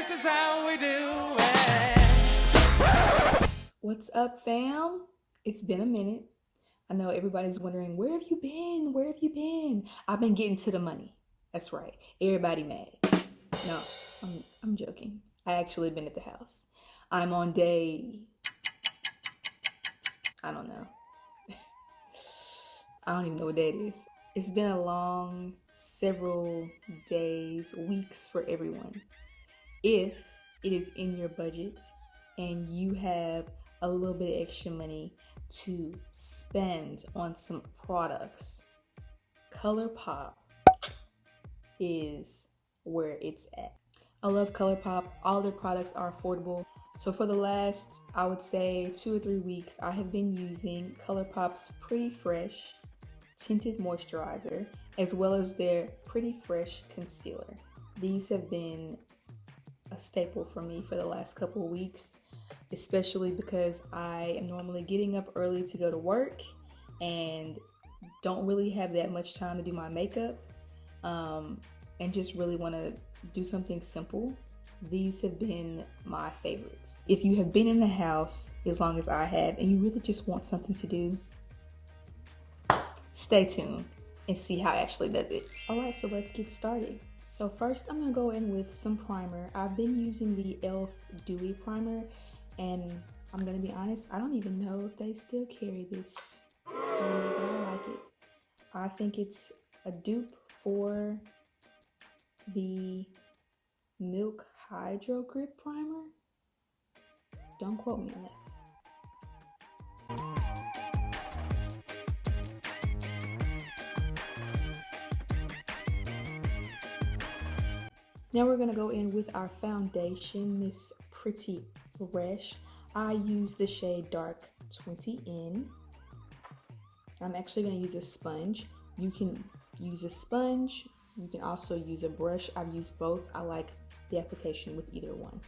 this is how we do it. What's up, fam? It's been a minute. I know everybody's wondering, where have you been? Where have you been? I've been getting to the money. That's right. Everybody mad. No, I'm joking. I actually been at the house. I'm on day, I don't know. I don't even know what day it is. It's been a long several days, weeks for everyone. If it is in your budget and you have a little bit of extra money to spend on some products, Colourpop is where it's at. I love Colourpop. All their products are affordable. So for the last, I would say 2 or 3 weeks, I have been using Colourpop's Pretty Fresh Tinted Moisturizer, as well as their Pretty Fresh Concealer. These have been a staple for me for the last couple of weeks, especially because I am normally getting up early to go to work and don't really have that much time to do my makeup, and just really want to do something simple. These have been my favorites. If you have been in the house as long as I have and you really just want something to do, stay tuned and see how Ashley does it. Alright, so let's get started. So first I'm going to go in with some primer. I've been using the E.L.F. Dewy primer, and I'm going to be honest, I don't even know if they still carry this. But I like it. I think it's a dupe for the Milk Hydro Grip primer. Don't quote me on that. Now we're going to go in with our foundation, Miss Pretty Fresh. I use the shade Dark 20N. I'm actually going to use a sponge. You can use a sponge. You can also use a brush. I've used both. I like the application with either one.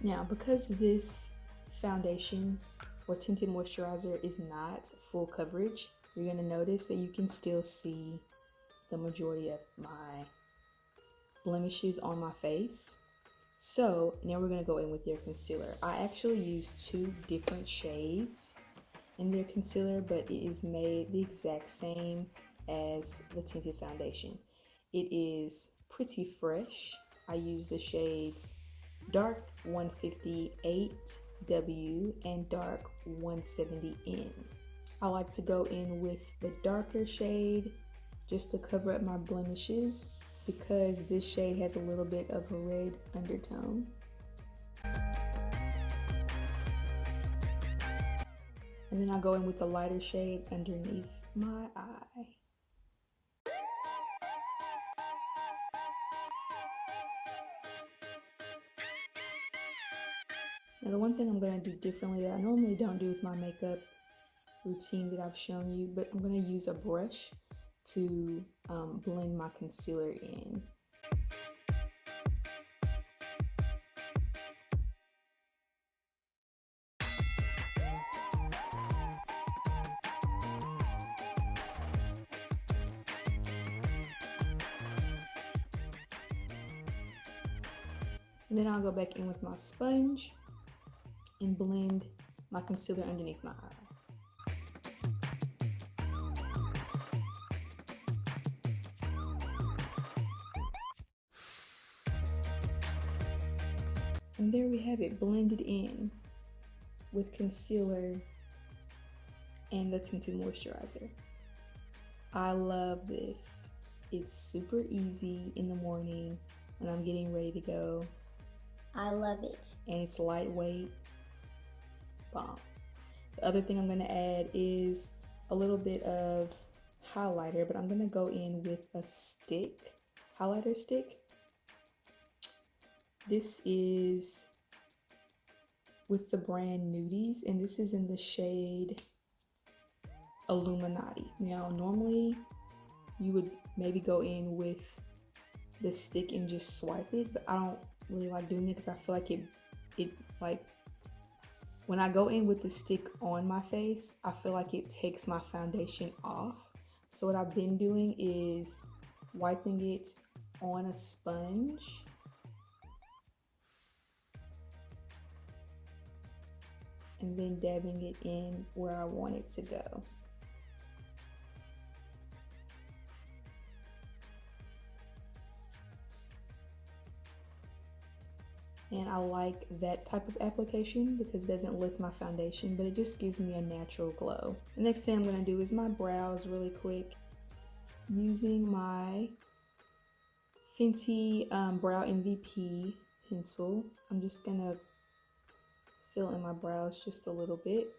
Now, because this foundation or tinted moisturizer is not full coverage, you're going to notice that you can still see the majority of my blemishes on my face. So now we're going to go in with their concealer. I actually use 2 different shades in their concealer, but it is made the exact same as the tinted foundation. It is Pretty Fresh. I use the shades Dark 158W and Dark 170N. I like to go in with the darker shade just to cover up my blemishes, because this shade has a little bit of a red undertone. And then I'll go in with the lighter shade underneath my eye. Now the one thing I'm going to do differently that I normally don't do with my makeup routine that I've shown you, but I'm going to use a brush to blend my concealer in. And then I'll go back in with my sponge and blend my concealer underneath my eye. And there we have it, blended in with concealer and the tinted moisturizer. I love this. It's super easy in the morning when I'm getting ready to go. I love it. And it's lightweight. Bomb. The other thing I'm going to add is a little bit of highlighter, but I'm going to go in with a stick, highlighter stick. This is with the brand Nudies, and this is in the shade Illumi-Naughty. Now, normally you would maybe go in with the stick and just swipe it, but I don't really like doing it because I feel like it like, when I go in with the stick on my face, I feel like it takes my foundation off. So what I've been doing is wiping it on a sponge. And then dabbing it in where I want it to go. And I like that type of application because it doesn't lift my foundation, but it just gives me a natural glow. The next thing I'm gonna do is my brows really quick. Using my Fenty Brow MVP pencil, I'm just gonna fill in my brows just a little bit.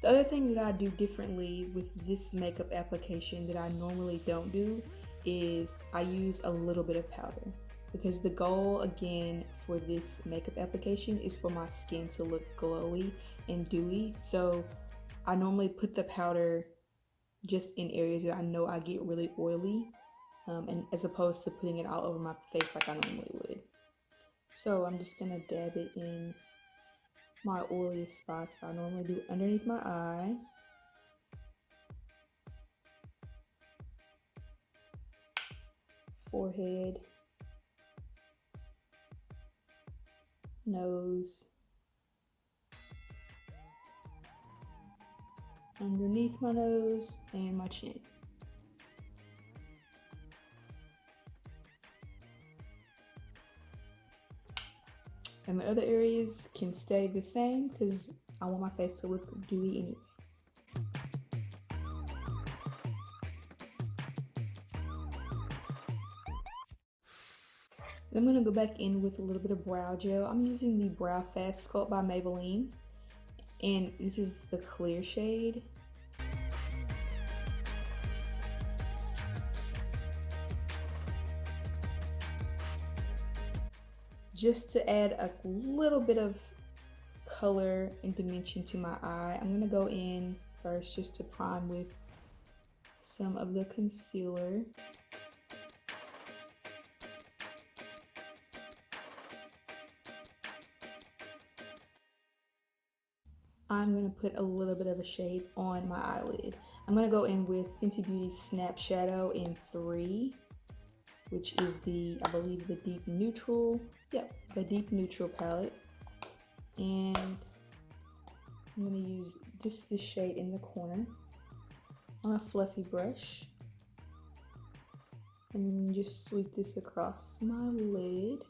The other thing that I do differently with this makeup application that I normally don't do is I use a little bit of powder, because the goal again for this makeup application is for my skin to look glowy and dewy. So I normally put the powder just in areas that I know I get really oily, and as opposed to putting it all over my face like I normally would. So I'm just gonna dab it in my oiliest spots. I normally do underneath my eye, forehead, nose, underneath my nose, and my chin. And the other areas can stay the same because I want my face to look dewy anyway. Then I'm going to go back in with a little bit of brow gel. I'm using the Brow Fast Sculpt by Maybelline, and this is the clear shade. Just to add a little bit of color and dimension to my eye, I'm going to go in first just to prime with some of the concealer. I'm going to put a little bit of a shade on my eyelid. I'm going to go in with Fenty Beauty's Snap Shadow in 3, which is I believe the Deep Neutral. Yep, the Deep Neutral palette. And I'm going to use just this shade in the corner on a fluffy brush. And just sweep this across my lid.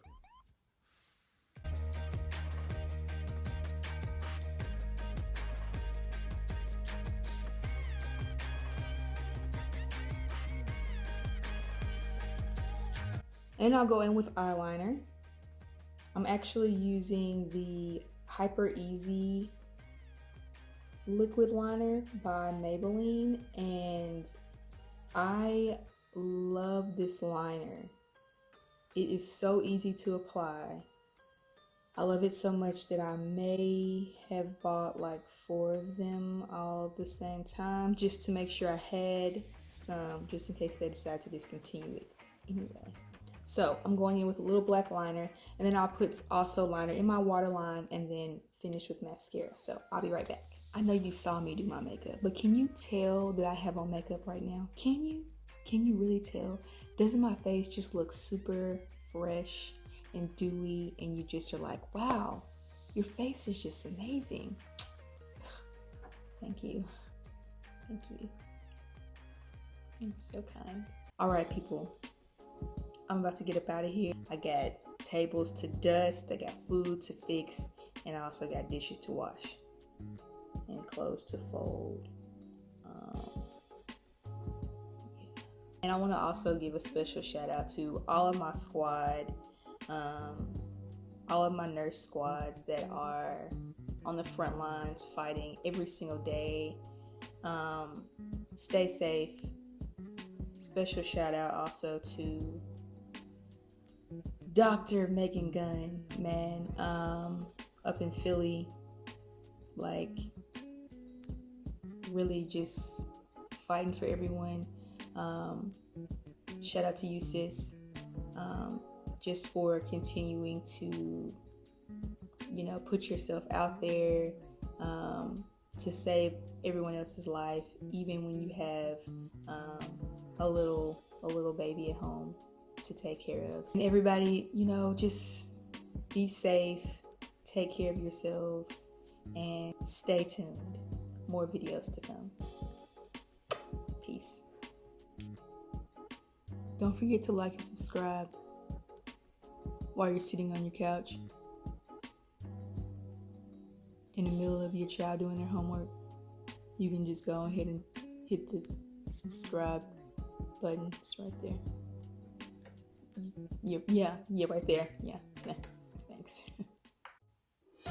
And I'll go in with eyeliner. I'm actually using the Hyper Easy liquid liner by Maybelline, and I love this liner. It is so easy to apply. I love it so much that I may have bought like 4 of them all at the same time just to make sure I had some, just in case they decide to discontinue it anyway. So I'm going in with a little black liner, and then I'll put also liner in my waterline and then finish with mascara. So I'll be right back. I know you saw me do my makeup, but can you tell that I have on makeup right now? Can you? Can you really tell? Doesn't my face just look super fresh and dewy, and you just are like, wow, your face is just amazing. Thank you. Thank you. You're so kind. All right, people. I'm about to get up out of here. I got tables to dust, I got food to fix, and I also got dishes to wash and clothes to fold. And I want to also give a special shout out to all of my squad, all of my nurse squads that are on the front lines fighting every single day. Stay safe. Special shout out also to Dr. Megan Gunn, man, up in Philly, like really just fighting for everyone. Shout out to you, sis, just for continuing to, you know, put yourself out there, to save everyone else's life, even when you have a little baby at home to take care of. And everybody, you know, just be safe, take care of yourselves, and stay tuned. More videos to come. Peace. Don't forget to like and subscribe while you're sitting on your couch in the middle of your child doing their homework. You can just go ahead and hit the subscribe button. It's right there. Yeah, right there. Yeah. Thanks. I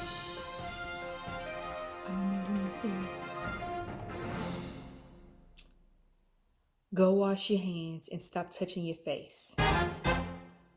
don't know who needs to hear this. Go wash your hands and stop touching your face.